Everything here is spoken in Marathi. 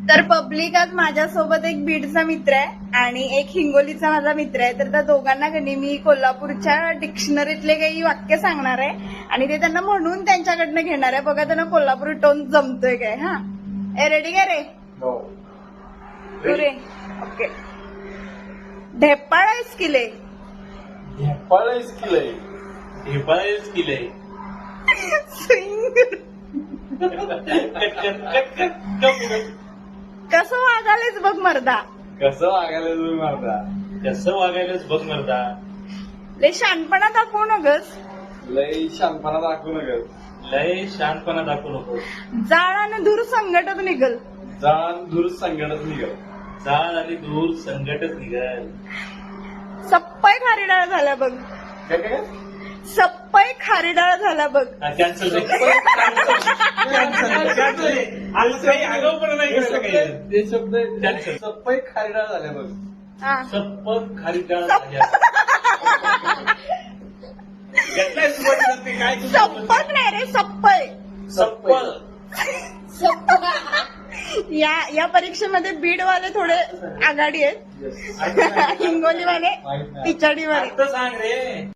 तर पब्लिक आज माझ्यासोबत एक बीडचा मित्र आहे आणि एक हिंगोलीचा माझा मित्र आहे. तर त्या दोघांना कधी मी कोल्हापूरच्या डिक्शनरीतले काही वाक्य सांगणार आहे आणि ते त्यांना म्हणून त्यांच्याकडनं घेणार आहे. बघा त्यांना कोल्हापुरी टोन जमतोय काय. हा रेडी का रे तू रे. ओके. ढेपाळ आहेस किले ढेपाळच किलय. ढेपाळच किले. कसं वागालेच बघ मर्दा. कसं वागायला तुम्ही मारता. कसं वागायलाच बघ मर्दा. लय शानपणा दाखवू नगस. लय शानपणा दाखवू नका. लय शांतपणा दाखवू नको. जाळ आणि दूर संकटात निघल. जाण दूर संकटात निघाल. जाळ आणि दूर संकटच निघाल. सप्पाई खारीडाळ झाला बघ. काय काय सप्पाई खारीडाळ झाला बघ. कॅन्सल काही आगाऊपणा नाही केलं काही. ते शब्द Cancel. सप्पई खारीडाळ झाल्या बघ. हा. सप्प खारीडाळ झाल्या. घेतलाय सुरुवातीला ते काय तुझं? सप्पक नाही रे सप्पई. सप्पल. या परीक्षेमध्ये बीडवाले थोडे आघाडी आहेत. Yes. हिंगोलीवाले माहित नाही. पिछाडीवाले. आता सांग रे.